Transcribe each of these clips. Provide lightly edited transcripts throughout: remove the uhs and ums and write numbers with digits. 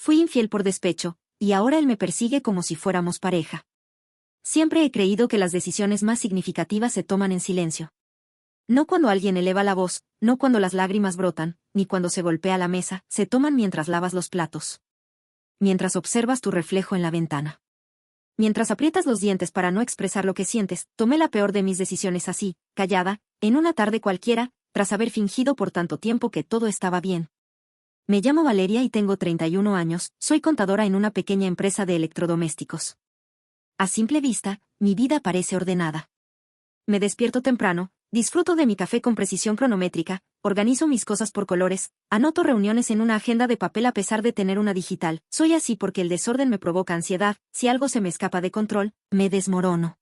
Fui infiel por despecho, y ahora él me persigue como si fuéramos pareja. Siempre he creído que las decisiones más significativas se toman en silencio. No cuando alguien eleva la voz, no cuando las lágrimas brotan, ni cuando se golpea la mesa, se toman mientras lavas los platos. Mientras observas tu reflejo en la ventana. Mientras aprietas los dientes para no expresar lo que sientes, tomé la peor de mis decisiones así, callada, en una tarde cualquiera, tras haber fingido por tanto tiempo que todo estaba bien. Me llamo Valeria y tengo 31 años, soy contadora en una pequeña empresa de electrodomésticos. A simple vista, mi vida parece ordenada. Me despierto temprano, disfruto de mi café con precisión cronométrica, organizo mis cosas por colores, anoto reuniones en una agenda de papel a pesar de tener una digital. Soy así porque el desorden me provoca ansiedad, si algo se me escapa de control, me desmorono.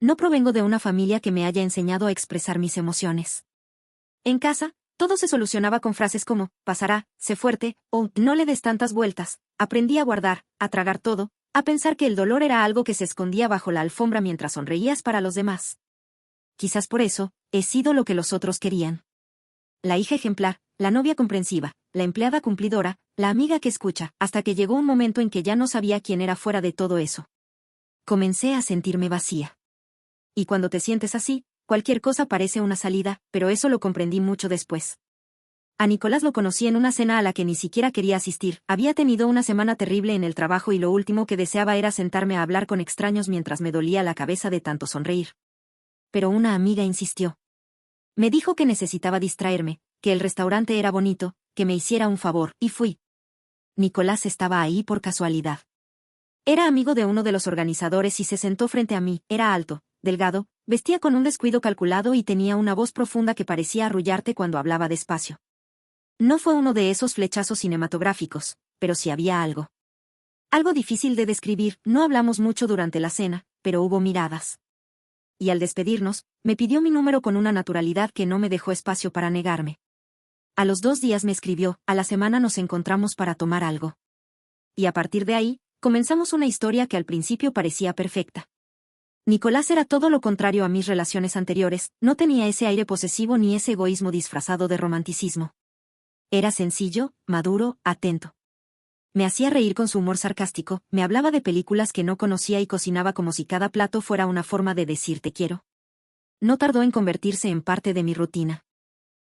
No provengo de una familia que me haya enseñado a expresar mis emociones. En casa, todo se solucionaba con frases como, pasará, sé fuerte, o no le des tantas vueltas. Aprendí a guardar, a tragar todo, a pensar que el dolor era algo que se escondía bajo la alfombra mientras sonreías para los demás. Quizás por eso, he sido lo que los otros querían. La hija ejemplar, la novia comprensiva, la empleada cumplidora, la amiga que escucha, hasta que llegó un momento en que ya no sabía quién era fuera de todo eso. Comencé a sentirme vacía. Y cuando te sientes así, cualquier cosa parece una salida, pero eso lo comprendí mucho después. A Nicolás lo conocí en una cena a la que ni siquiera quería asistir. Había tenido una semana terrible en el trabajo y lo último que deseaba era sentarme a hablar con extraños mientras me dolía la cabeza de tanto sonreír. Pero una amiga insistió. Me dijo que necesitaba distraerme, que el restaurante era bonito, que me hiciera un favor, y fui. Nicolás estaba ahí por casualidad. Era amigo de uno de los organizadores y se sentó frente a mí. Era alto, delgado, vestía con un descuido calculado y tenía una voz profunda que parecía arrullarte cuando hablaba despacio. No fue uno de esos flechazos cinematográficos, pero sí había algo. Algo difícil de describir. No hablamos mucho durante la cena, pero hubo miradas. Y al despedirnos, me pidió mi número con una naturalidad que no me dejó espacio para negarme. A los 2 días me escribió, a la semana nos encontramos para tomar algo. Y a partir de ahí, comenzamos una historia que al principio parecía perfecta. Nicolás era todo lo contrario a mis relaciones anteriores, no tenía ese aire posesivo ni ese egoísmo disfrazado de romanticismo. Era sencillo, maduro, atento. Me hacía reír con su humor sarcástico, me hablaba de películas que no conocía y cocinaba como si cada plato fuera una forma de decir te quiero. No tardó en convertirse en parte de mi rutina.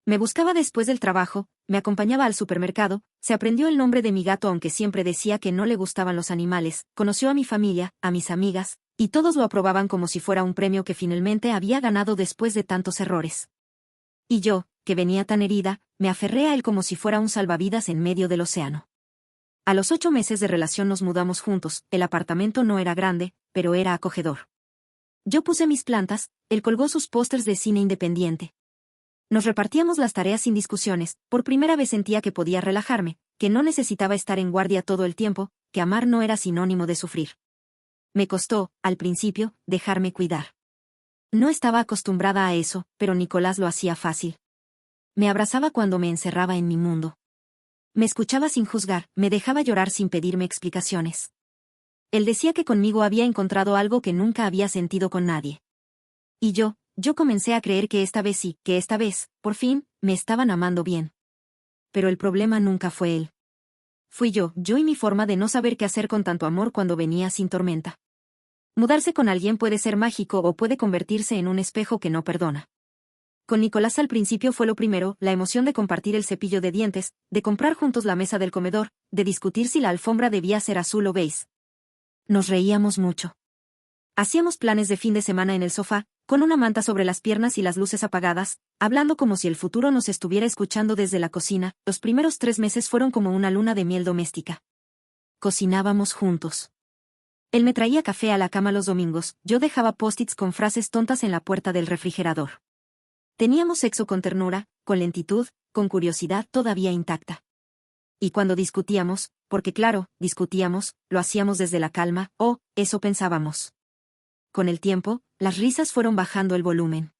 Me buscaba después del trabajo, me acompañaba al supermercado, se aprendió el nombre de mi gato aunque siempre decía que no le gustaban los animales, conoció a mi familia, a mis amigas, y todos lo aprobaban como si fuera un premio que finalmente había ganado después de tantos errores. Y yo, que venía tan herida, me aferré a él como si fuera un salvavidas en medio del océano. A los 8 meses de relación nos mudamos juntos, el apartamento no era grande, pero era acogedor. Yo puse mis plantas, él colgó sus pósters de cine independiente. Nos repartíamos las tareas sin discusiones, por primera vez sentía que podía relajarme, que no necesitaba estar en guardia todo el tiempo, que amar no era sinónimo de sufrir. Me costó, al principio, dejarme cuidar. No estaba acostumbrada a eso, pero Nicolás lo hacía fácil. Me abrazaba cuando me encerraba en mi mundo. Me escuchaba sin juzgar, me dejaba llorar sin pedirme explicaciones. Él decía que conmigo había encontrado algo que nunca había sentido con nadie. Y yo comencé a creer que esta vez sí, que esta vez, por fin, me estaban amando bien. Pero el problema nunca fue él. Fui yo y mi forma de no saber qué hacer con tanto amor cuando venía sin tormenta. Mudarse con alguien puede ser mágico o puede convertirse en un espejo que no perdona. Con Nicolás al principio fue lo primero, la emoción de compartir el cepillo de dientes, de comprar juntos la mesa del comedor, de discutir si la alfombra debía ser azul o beige. Nos reíamos mucho. Hacíamos planes de fin de semana en el sofá, con una manta sobre las piernas y las luces apagadas, hablando como si el futuro nos estuviera escuchando desde la cocina. Los primeros 3 meses fueron como una luna de miel doméstica. Cocinábamos juntos. Él me traía café a la cama los domingos, yo dejaba post-its con frases tontas en la puerta del refrigerador. Teníamos sexo con ternura, con lentitud, con curiosidad todavía intacta. Y cuando discutíamos, porque claro, discutíamos, lo hacíamos desde la calma, eso pensábamos. Con el tiempo, las risas fueron bajando el volumen.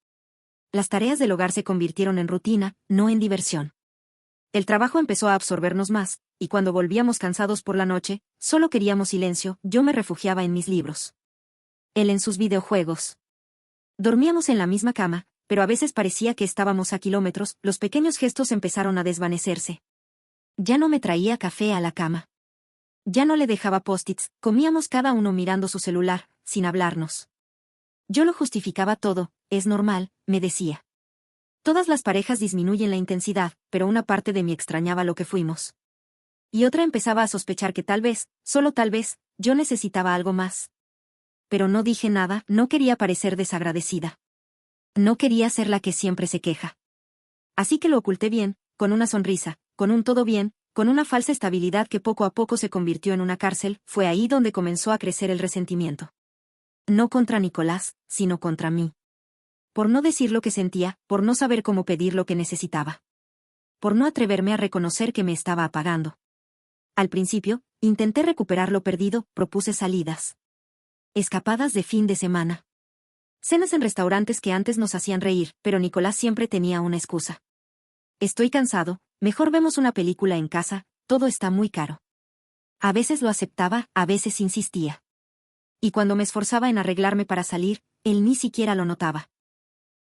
Las tareas del hogar se convirtieron en rutina, no en diversión. El trabajo empezó a absorbernos más, y cuando volvíamos cansados por la noche, solo queríamos silencio, yo me refugiaba en mis libros. Él en sus videojuegos. Dormíamos en la misma cama, pero a veces parecía que estábamos a kilómetros, los pequeños gestos empezaron a desvanecerse. Ya no me traía café a la cama. Ya no le dejaba post-its, comíamos cada uno mirando su celular, sin hablarnos. Yo lo justificaba todo, es normal, me decía. Todas las parejas disminuyen la intensidad, pero una parte de mí extrañaba lo que fuimos. Y otra empezaba a sospechar que tal vez, solo tal vez, yo necesitaba algo más. Pero no dije nada, no quería parecer desagradecida. No quería ser la que siempre se queja. Así que lo oculté bien, con una sonrisa, con un todo bien, con una falsa estabilidad que poco a poco se convirtió en una cárcel. Fue ahí donde comenzó a crecer el resentimiento. No contra Nicolás, sino contra mí. Por no decir lo que sentía, por no saber cómo pedir lo que necesitaba. Por no atreverme a reconocer que me estaba apagando. Al principio, intenté recuperar lo perdido, propuse salidas. Escapadas de fin de semana. Cenas en restaurantes que antes nos hacían reír, pero Nicolás siempre tenía una excusa. Estoy cansado, mejor vemos una película en casa, todo está muy caro. A veces lo aceptaba, a veces insistía. Y cuando me esforzaba en arreglarme para salir, él ni siquiera lo notaba.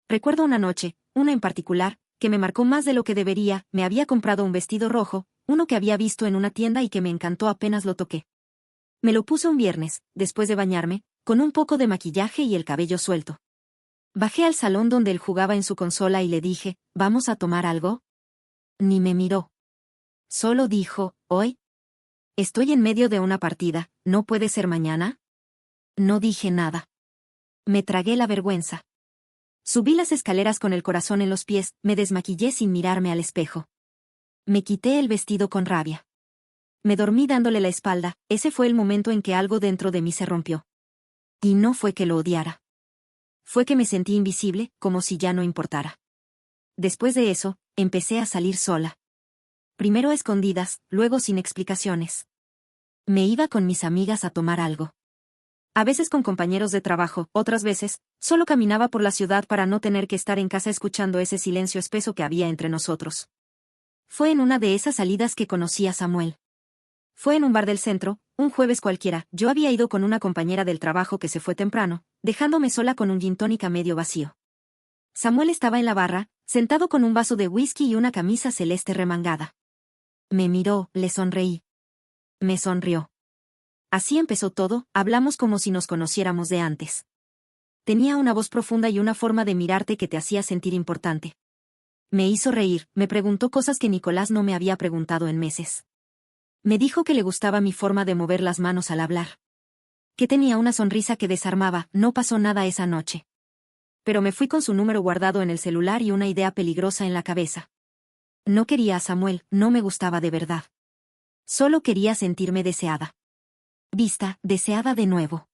Recuerdo una noche, una en particular, que me marcó más de lo que debería. Me había comprado un vestido rojo, uno que había visto en una tienda y que me encantó apenas lo toqué. Me lo puse un viernes, después de bañarme, con un poco de maquillaje y el cabello suelto. Bajé al salón donde él jugaba en su consola y le dije, ¿vamos a tomar algo? Ni me miró. Solo dijo, ¿hoy? Estoy en medio de una partida, ¿no puede ser mañana? No dije nada. Me tragué la vergüenza. Subí las escaleras con el corazón en los pies, me desmaquillé sin mirarme al espejo. Me quité el vestido con rabia. Me dormí dándole la espalda. Ese fue el momento en que algo dentro de mí se rompió. Y no fue que lo odiara. Fue que me sentí invisible, como si ya no importara. Después de eso, empecé a salir sola. Primero a escondidas, luego sin explicaciones. Me iba con mis amigas a tomar algo. A veces con compañeros de trabajo, otras veces, solo caminaba por la ciudad para no tener que estar en casa escuchando ese silencio espeso que había entre nosotros. Fue en una de esas salidas que conocí a Samuel. Fue en un bar del centro, un jueves cualquiera. Yo había ido con una compañera del trabajo que se fue temprano, dejándome sola con un gin tonic a medio vacío. Samuel estaba en la barra, sentado con un vaso de whisky y una camisa celeste remangada. Me miró, le sonreí. Me sonrió. Así empezó todo, hablamos como si nos conociéramos de antes. Tenía una voz profunda y una forma de mirarte que te hacía sentir importante. Me hizo reír, me preguntó cosas que Nicolás no me había preguntado en meses. Me dijo que le gustaba mi forma de mover las manos al hablar. Que tenía una sonrisa que desarmaba. No pasó nada esa noche. Pero me fui con su número guardado en el celular y una idea peligrosa en la cabeza. No quería a Samuel, no me gustaba de verdad. Solo quería sentirme deseada. Vista, deseada de nuevo.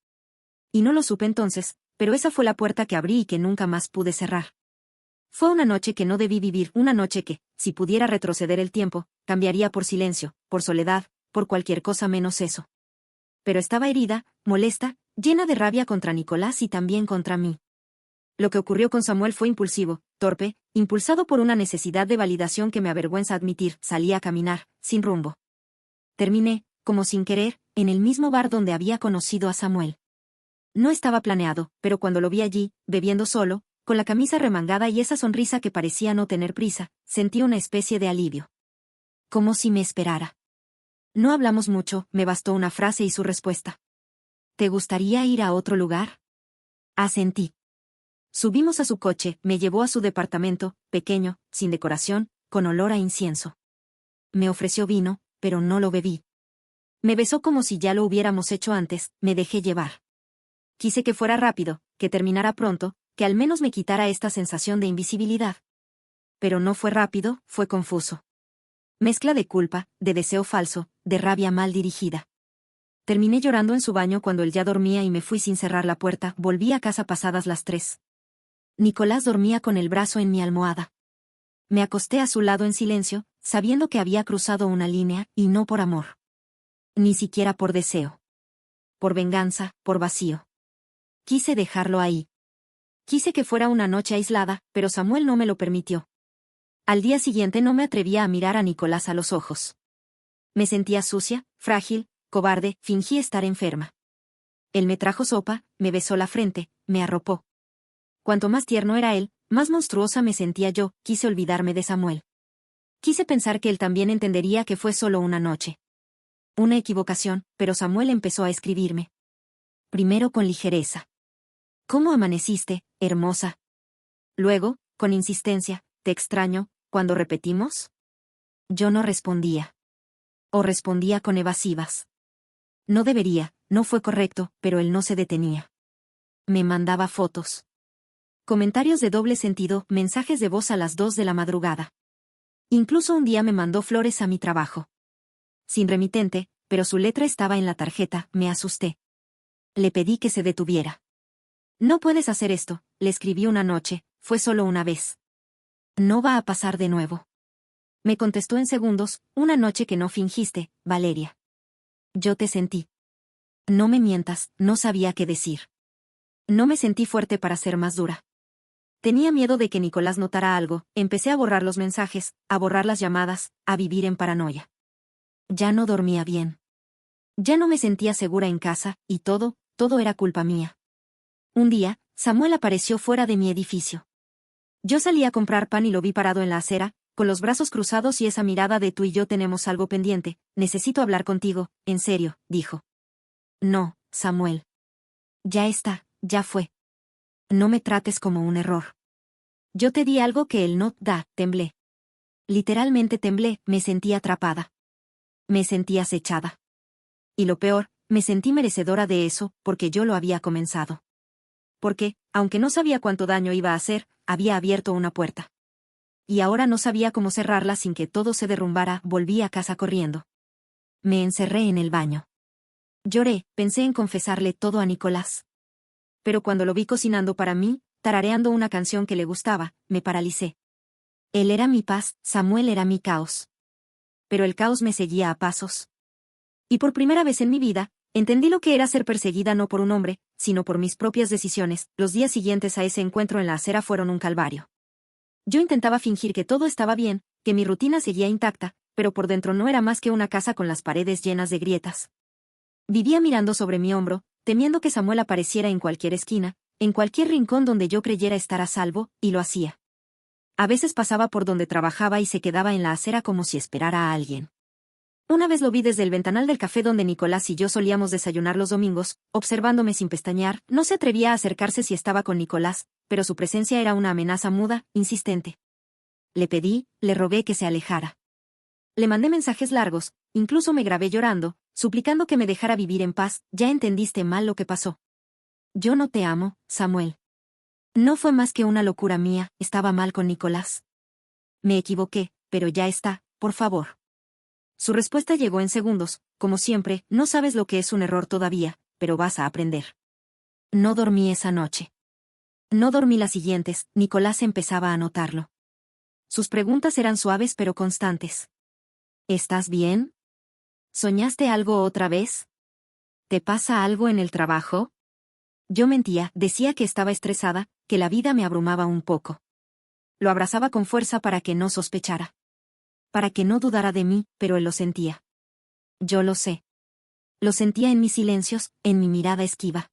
Y no lo supe entonces, pero esa fue la puerta que abrí y que nunca más pude cerrar. Fue una noche que no debí vivir, una noche que, si pudiera retroceder el tiempo, cambiaría por silencio, por soledad, por cualquier cosa menos eso. Pero estaba herida, molesta, llena de rabia contra Nicolás y también contra mí. Lo que ocurrió con Samuel fue impulsivo, torpe, impulsado por una necesidad de validación que me avergüenza admitir. Salí a caminar, sin rumbo. Terminé, como sin querer, en el mismo bar donde había conocido a Samuel. No estaba planeado, pero cuando lo vi allí, bebiendo solo, con la camisa remangada y esa sonrisa que parecía no tener prisa, sentí una especie de alivio. Como si me esperara. No hablamos mucho, me bastó una frase y su respuesta. ¿Te gustaría ir a otro lugar? Asentí. Subimos a su coche, me llevó a su departamento, pequeño, sin decoración, con olor a incienso. Me ofreció vino, pero no lo bebí. Me besó como si ya lo hubiéramos hecho antes, me dejé llevar. Quise que fuera rápido, que terminara pronto, que al menos me quitara esta sensación de invisibilidad. Pero no fue rápido, fue confuso. Mezcla de culpa, de deseo falso, de rabia mal dirigida. Terminé llorando en su baño cuando él ya dormía y me fui sin cerrar la puerta. Volví a casa pasadas las 3. Nicolás dormía con el brazo en mi almohada. Me acosté a su lado en silencio, sabiendo que había cruzado una línea, y no por amor. Ni siquiera por deseo. Por venganza, por vacío. Quise dejarlo ahí. Quise que fuera una noche aislada, pero Samuel no me lo permitió. Al día siguiente no me atrevía a mirar a Nicolás a los ojos. Me sentía sucia, frágil, cobarde, fingí estar enferma. Él me trajo sopa, me besó la frente, me arropó. Cuanto más tierno era él, más monstruosa me sentía yo. Quise olvidarme de Samuel. Quise pensar que él también entendería que fue solo una noche. Una equivocación, pero Samuel empezó a escribirme. Primero con ligereza. ¿Cómo amaneciste, hermosa? Luego, con insistencia, ¿te extraño, cuando repetimos? Yo no respondía. O respondía con evasivas. No debería, no fue correcto, pero él no se detenía. Me mandaba fotos. Comentarios de doble sentido, mensajes de voz a las 2 de la madrugada. Incluso un día me mandó flores a mi trabajo. Sin remitente, pero su letra estaba en la tarjeta, me asusté. Le pedí que se detuviera. No puedes hacer esto, le escribí una noche, fue solo una vez. No va a pasar de nuevo. Me contestó en segundos, una noche que no fingiste, Valeria. Yo te sentí. No me mientas, no sabía qué decir. No me sentí fuerte para ser más dura. Tenía miedo de que Nicolás notara algo, empecé a borrar los mensajes, a borrar las llamadas, a vivir en paranoia. Ya no dormía bien. Ya no me sentía segura en casa, y todo era culpa mía. Un día, Samuel apareció fuera de mi edificio. Yo salí a comprar pan y lo vi parado en la acera, con los brazos cruzados y esa mirada de tú y yo tenemos algo pendiente, necesito hablar contigo, en serio, dijo. No, Samuel. Ya está, ya fue. No me trates como un error. Yo te di algo que él no da, temblé. Literalmente temblé, me sentí atrapada. Me sentí acechada. Y lo peor, me sentí merecedora de eso, porque yo lo había comenzado. Porque, aunque no sabía cuánto daño iba a hacer, había abierto una puerta. Y ahora no sabía cómo cerrarla sin que todo se derrumbara, volví a casa corriendo. Me encerré en el baño. Lloré, pensé en confesarle todo a Nicolás. Pero cuando lo vi cocinando para mí, tarareando una canción que le gustaba, me paralicé. Él era mi paz, Samuel era mi caos. Pero el caos me seguía a pasos. Y por primera vez en mi vida, entendí lo que era ser perseguida no por un hombre, sino por mis propias decisiones. Los días siguientes a ese encuentro en la acera fueron un calvario. Yo intentaba fingir que todo estaba bien, que mi rutina seguía intacta, pero por dentro no era más que una casa con las paredes llenas de grietas. Vivía mirando sobre mi hombro, temiendo que Samuel apareciera en cualquier esquina, en cualquier rincón donde yo creyera estar a salvo, y lo hacía. A veces pasaba por donde trabajaba y se quedaba en la acera como si esperara a alguien. Una vez lo vi desde el ventanal del café donde Nicolás y yo solíamos desayunar los domingos, observándome sin pestañear, no se atrevía a acercarse si estaba con Nicolás, pero su presencia era una amenaza muda, insistente. Le pedí, le rogué que se alejara. Le mandé mensajes largos, incluso me grabé llorando, suplicando que me dejara vivir en paz. Ya entendiste mal lo que pasó. Yo no te amo, Samuel. No fue más que una locura mía, estaba mal con Nicolás. Me equivoqué, pero ya está, por favor. Su respuesta llegó en segundos, como siempre, no sabes lo que es un error todavía, pero vas a aprender. No dormí esa noche. No dormí las siguientes, Nicolás empezaba a notarlo. Sus preguntas eran suaves pero constantes. ¿Estás bien? ¿Soñaste algo otra vez? ¿Te pasa algo en el trabajo? Yo mentía, decía que estaba estresada, que la vida me abrumaba un poco. Lo abrazaba con fuerza para que no sospechara. Para que no dudara de mí, pero él lo sentía. Yo lo sé. Lo sentía en mis silencios, en mi mirada esquiva.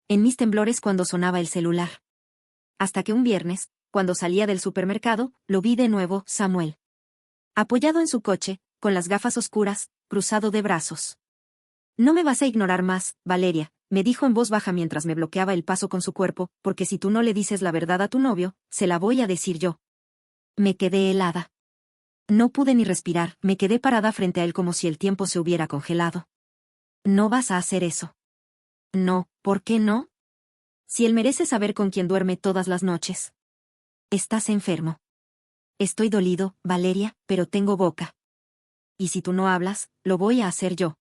En mis temblores cuando sonaba el celular. Hasta que un viernes, cuando salía del supermercado, lo vi de nuevo, Samuel. Apoyado en su coche, con las gafas oscuras, cruzado de brazos. No me vas a ignorar más, Valeria, me dijo en voz baja mientras me bloqueaba el paso con su cuerpo, porque si tú no le dices la verdad a tu novio, se la voy a decir yo. Me quedé helada. No pude ni respirar, me quedé parada frente a él como si el tiempo se hubiera congelado. No vas a hacer eso. No, ¿por qué no? Si él merece saber con quién duerme todas las noches. Estás enfermo. Estoy dolido, Valeria, pero tengo boca. Y si tú no hablas, lo voy a hacer yo.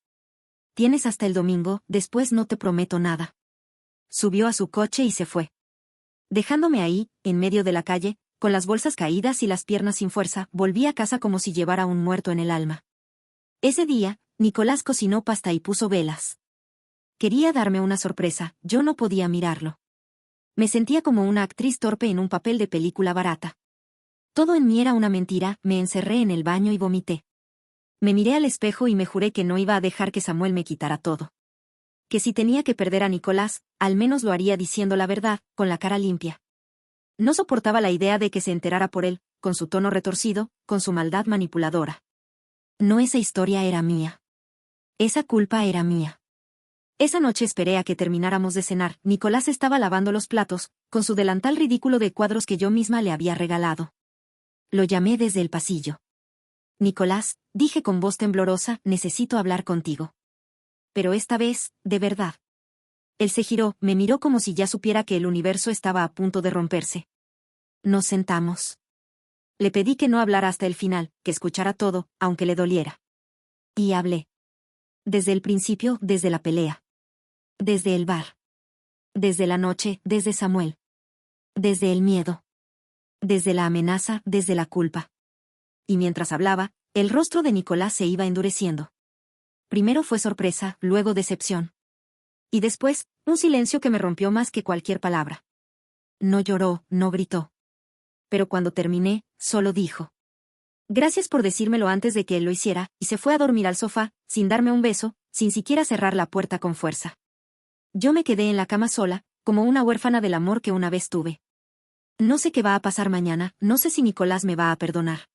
Tienes hasta el domingo, después no te prometo nada. Subió a su coche y se fue. Dejándome ahí, en medio de la calle, con las bolsas caídas y las piernas sin fuerza, volví a casa como si llevara un muerto en el alma. Ese día, Nicolás cocinó pasta y puso velas. Quería darme una sorpresa, yo no podía mirarlo. Me sentía como una actriz torpe en un papel de película barata. Todo en mí era una mentira, me encerré en el baño y vomité. Me miré al espejo y me juré que no iba a dejar que Samuel me quitara todo. Que si tenía que perder a Nicolás, al menos lo haría diciendo la verdad, con la cara limpia. No soportaba la idea de que se enterara por él, con su tono retorcido, con su maldad manipuladora. No, esa historia era mía. Esa culpa era mía. Esa noche esperé a que termináramos de cenar. Nicolás estaba lavando los platos, con su delantal ridículo de cuadros que yo misma le había regalado. Lo llamé desde el pasillo. Nicolás, dije con voz temblorosa, necesito hablar contigo. Pero esta vez, de verdad. Él se giró, me miró como si ya supiera que el universo estaba a punto de romperse. Nos sentamos. Le pedí que no hablara hasta el final, que escuchara todo, aunque le doliera. Y hablé. Desde el principio, desde la pelea. Desde el bar. Desde la noche, desde Samuel. Desde el miedo. Desde la amenaza, desde la culpa. Y mientras hablaba, el rostro de Nicolás se iba endureciendo. Primero fue sorpresa, luego decepción. Y después, un silencio que me rompió más que cualquier palabra. No lloró, no gritó. Pero cuando terminé, solo dijo: gracias por decírmelo antes de que él lo hiciera, y se fue a dormir al sofá, sin darme un beso, sin siquiera cerrar la puerta con fuerza. Yo me quedé en la cama sola, como una huérfana del amor que una vez tuve. No sé qué va a pasar mañana, no sé si Nicolás me va a perdonar.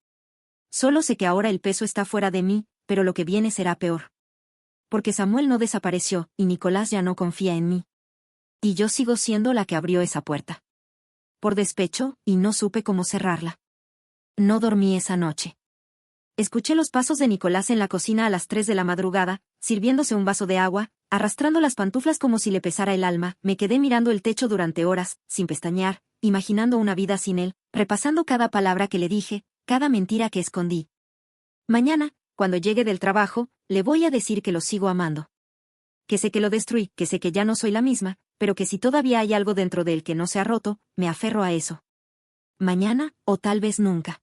Solo sé que ahora el peso está fuera de mí, pero lo que viene será peor. Porque Samuel no desapareció, y Nicolás ya no confía en mí. Y yo sigo siendo la que abrió esa puerta. Por despecho, y no supe cómo cerrarla. No dormí esa noche. Escuché los pasos de Nicolás en la cocina a las 3 de la madrugada, sirviéndose un vaso de agua, arrastrando las pantuflas como si le pesara el alma. Me quedé mirando el techo durante horas, sin pestañear, imaginando una vida sin él, repasando cada palabra que le dije, cada mentira que escondí. Mañana, cuando llegue del trabajo, le voy a decir que lo sigo amando. Que sé que lo destruí, que sé que ya no soy la misma, pero que si todavía hay algo dentro de él que no se ha roto, me aferro a eso. Mañana, o tal vez nunca.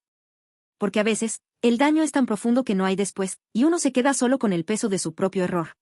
Porque a veces, el daño es tan profundo que no hay después, y uno se queda solo con el peso de su propio error.